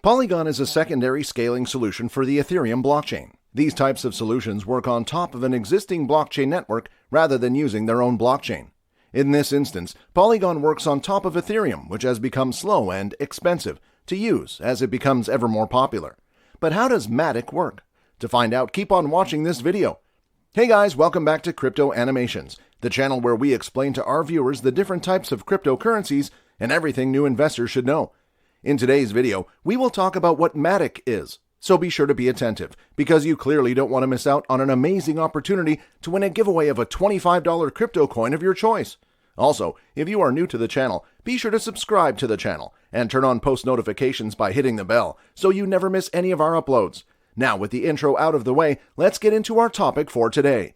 Polygon is a secondary scaling solution for the Ethereum blockchain. These types of solutions work on top of an existing blockchain network rather than using their own blockchain. In this instance, Polygon works on top of Ethereum, which has become slow and expensive to use as it becomes ever more popular. But how does Matic work? To find out, keep on watching this video. Hey guys, welcome back to Crypto Animations, the channel where we explain to our viewers the different types of cryptocurrencies and everything new investors should know. In today's video, we will talk about what Matic is, so be sure to be attentive, because you clearly don't want to miss out on an amazing opportunity to win a giveaway of a $25 crypto coin of your choice. Also, if you are new to the channel, be sure to subscribe to the channel and turn on post notifications by hitting the bell so you never miss any of our uploads. Now, with the intro out of the way, let's get into our topic for today.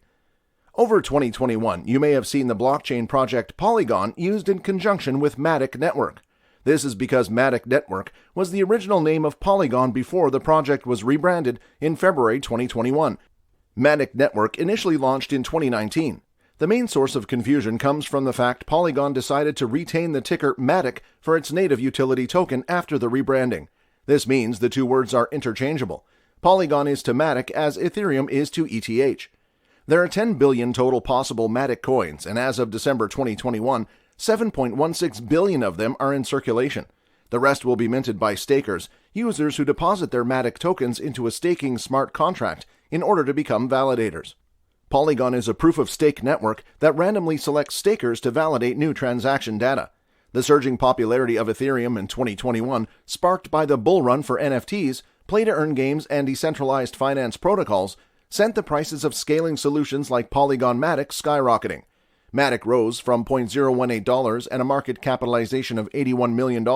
Over 2021, you may have seen the blockchain project Polygon used in conjunction with Matic Network. This is because Matic Network was the original name of Polygon before the project was rebranded in February 2021. Matic Network initially launched in 2019. The main source of confusion comes from the fact Polygon decided to retain the ticker Matic for its native utility token after the rebranding. This means the two words are interchangeable. Polygon is to Matic as Ethereum is to ETH. There are 10 billion total possible Matic coins, and as of December 2021, 7.16 billion of them are in circulation. The rest will be minted by stakers, users who deposit their Matic tokens into a staking smart contract in order to become validators. Polygon is a proof-of-stake network that randomly selects stakers to validate new transaction data. The surging popularity of Ethereum in 2021, sparked by the bull run for NFTs, play-to-earn games, and decentralized finance protocols, sent the prices of scaling solutions like Polygon Matic skyrocketing. Matic rose from $0.018 and a market capitalization of $81 million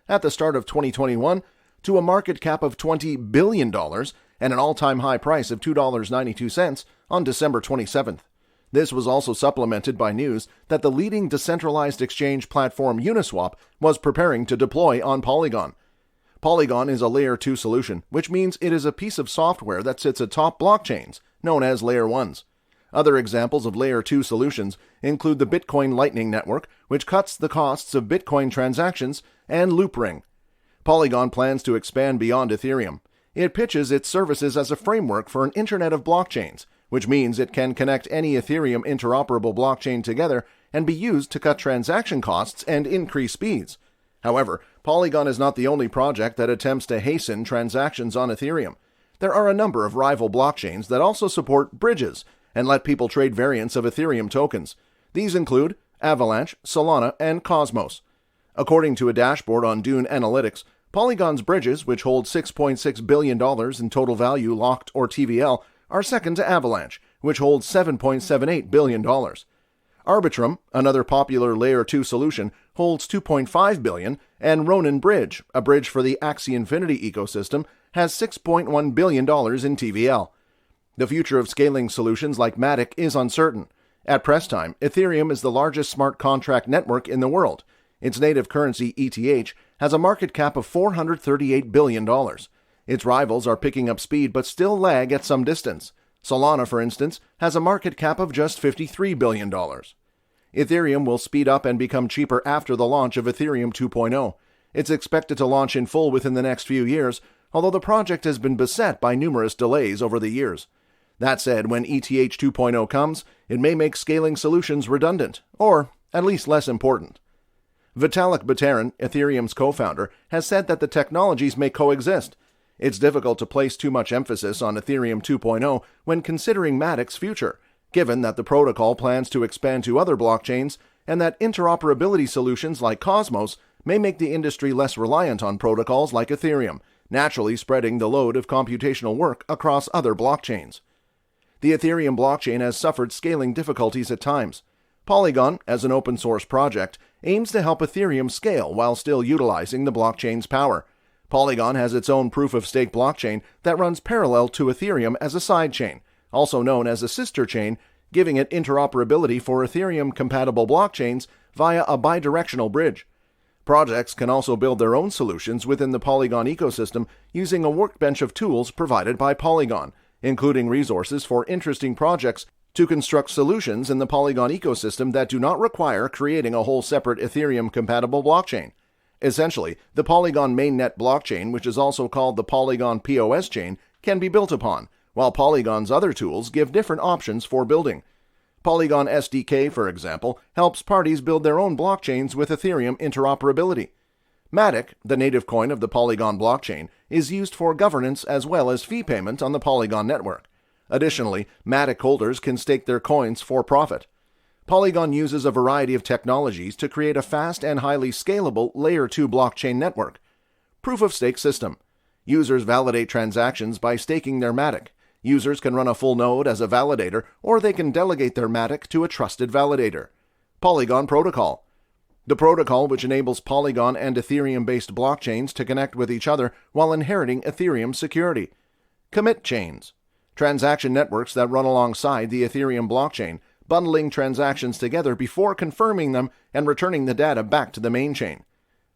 at the start of 2021 to a market cap of $20 billion and an all-time high price of $2.92 on December 27th. This was also supplemented by news that the leading decentralized exchange platform Uniswap was preparing to deploy on Polygon. Polygon is a Layer 2 solution, which means it is a piece of software that sits atop blockchains, known as Layer 1s. Other examples of Layer 2 solutions include the Bitcoin Lightning Network, which cuts the costs of Bitcoin transactions, and Loopring. Polygon plans to expand beyond Ethereum. It pitches its services as a framework for an internet of blockchains, which means it can connect any Ethereum interoperable blockchain together and be used to cut transaction costs and increase speeds. However, Polygon is not the only project that attempts to hasten transactions on Ethereum. There are a number of rival blockchains that also support bridges and let people trade variants of Ethereum tokens. These include Avalanche, Solana, and Cosmos. According to a dashboard on Dune Analytics, Polygon's bridges, which hold $6.6 billion in total value locked or TVL, are second to Avalanche, which holds $7.78 billion. Arbitrum, another popular Layer 2 solution, holds $2.5 billion, and Ronin Bridge, a bridge for the Axie Infinity ecosystem, has $6.1 billion in TVL. The future of scaling solutions like Matic is uncertain. At press time, Ethereum is the largest smart contract network in the world. Its native currency, ETH, has a market cap of $438 billion. Its rivals are picking up speed but still lag at some distance. Solana, for instance, has a market cap of just $53 billion. Ethereum will speed up and become cheaper after the launch of Ethereum 2.0. It's expected to launch in full within the next few years, although the project has been beset by numerous delays over the years. That said, when ETH 2.0 comes, it may make scaling solutions redundant, or at least less important. Vitalik Buterin, Ethereum's co-founder, has said that the technologies may coexist. It's difficult to place too much emphasis on Ethereum 2.0 when considering Matic's future, given that the protocol plans to expand to other blockchains and that interoperability solutions like Cosmos may make the industry less reliant on protocols like Ethereum, naturally spreading the load of computational work across other blockchains. The Ethereum blockchain has suffered scaling difficulties at times. Polygon, as an open-source project, aims to help Ethereum scale while still utilizing the blockchain's power. Polygon has its own proof-of-stake blockchain that runs parallel to Ethereum as a sidechain, also known as a sister chain, giving it interoperability for Ethereum-compatible blockchains via a bidirectional bridge. Projects can also build their own solutions within the Polygon ecosystem using a workbench of tools provided by Polygon, including resources for interesting projects to construct solutions in the Polygon ecosystem that do not require creating a whole separate Ethereum-compatible blockchain. Essentially, the Polygon mainnet blockchain, which is also called the Polygon POS chain, can be built upon, while Polygon's other tools give different options for building. Polygon SDK, for example, helps parties build their own blockchains with Ethereum interoperability. Matic, the native coin of the Polygon blockchain, is used for governance as well as fee payment on the Polygon network. Additionally, Matic holders can stake their coins for profit. Polygon uses a variety of technologies to create a fast and highly scalable Layer 2 blockchain network. Proof-of-stake system. Users validate transactions by staking their Matic. Users can run a full node as a validator, or they can delegate their Matic to a trusted validator. Polygon Protocol. The protocol which enables Polygon and Ethereum-based blockchains to connect with each other while inheriting Ethereum security. Commit chains. Transaction networks that run alongside the Ethereum blockchain, bundling transactions together before confirming them and returning the data back to the main chain.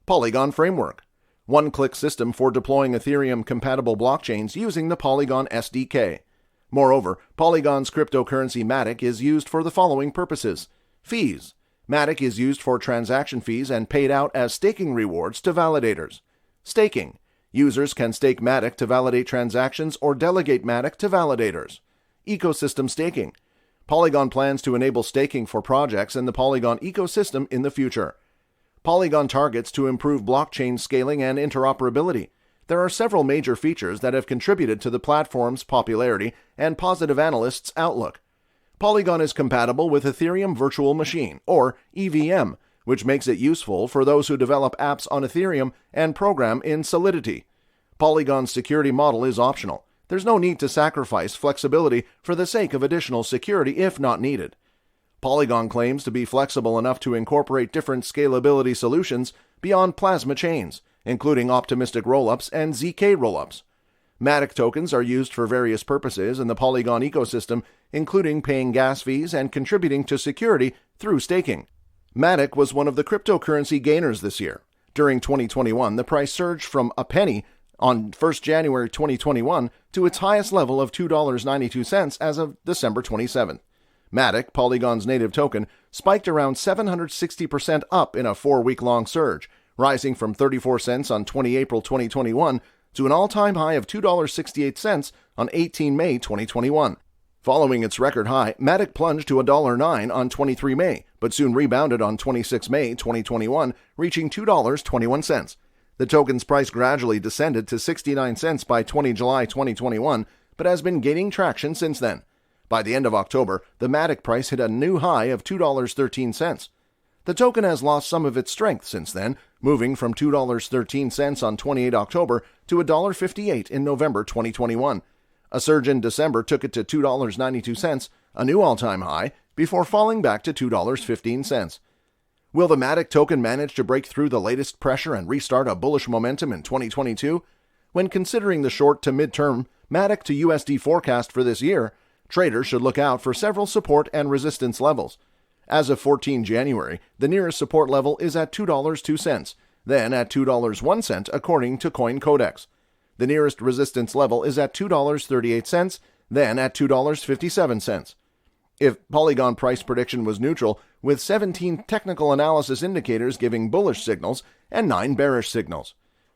Polygon Framework. One-click system for deploying Ethereum-compatible blockchains using the Polygon SDK. Moreover, Polygon's cryptocurrency Matic is used for the following purposes. Fees. Matic is used for transaction fees and paid out as staking rewards to validators. Staking. Users can stake Matic to validate transactions or delegate Matic to validators. Ecosystem staking. Polygon plans to enable staking for projects in the Polygon ecosystem in the future. Polygon targets to improve blockchain scaling and interoperability. There are several major features that have contributed to the platform's popularity and positive analysts' outlook. Polygon is compatible with Ethereum Virtual Machine, or EVM, which makes it useful for those who develop apps on Ethereum and program in Solidity. Polygon's security model is optional. There's no need to sacrifice flexibility for the sake of additional security if not needed. Polygon claims to be flexible enough to incorporate different scalability solutions beyond plasma chains, including optimistic rollups and ZK rollups. Matic tokens are used for various purposes in the Polygon ecosystem, including paying gas fees and contributing to security through staking. Matic was one of the cryptocurrency gainers this year. During 2021, the price surged from a penny on 1st January 2021 to its highest level of $2.92 as of December 27th. Matic, Polygon's native token, spiked around 760% up in a 4-week-long surge, rising from 34 cents on 20 April 2021 to an all-time high of $2.68 on 18 May 2021. Following its record high, Matic plunged to $1.09 on 23 May, but soon rebounded on 26 May 2021, reaching $2.21. The token's price gradually descended to 69 cents by 20 July 2021, but has been gaining traction since then. By the end of October, the Matic price hit a new high of $2.13. The token has lost some of its strength since then, moving from $2.13 on 28 October to $1.58 in November 2021. A surge in December took it to $2.92, a new all-time high, before falling back to $2.15. Will the Matic token manage to break through the latest pressure and restart a bullish momentum in 2022? When considering the short to mid-term Matic to USD forecast for this year, traders should look out for several support and resistance levels. As of 14 January, the nearest support level is at $2.02, then at $2.01 according to Coin Codex. The nearest resistance level is at $2.38, then at $2.57. If Polygon price prediction was neutral, with 17 technical analysis indicators giving bullish signals and 9 bearish signals.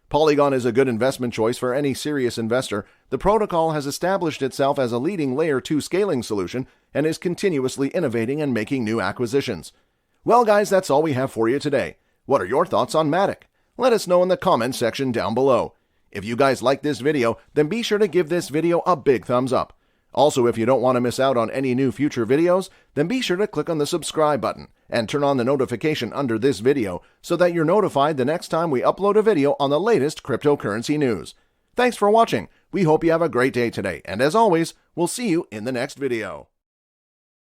Polygon is a good investment choice for any serious investor. The protocol has established itself as a leading Layer 2 scaling solution and is continuously innovating and making new acquisitions. Well guys, that's all we have for you today. What are your thoughts on Matic? Let us know in the comments section down below. If you guys like this video, then be sure to give this video a big thumbs up. Also, if you don't want to miss out on any new future videos, then be sure to click on the subscribe button and turn on the notification under this video so that you're notified the next time we upload a video on the latest cryptocurrency news. Thanks for watching. We hope you have a great day today, and as always, we'll see you in the next video.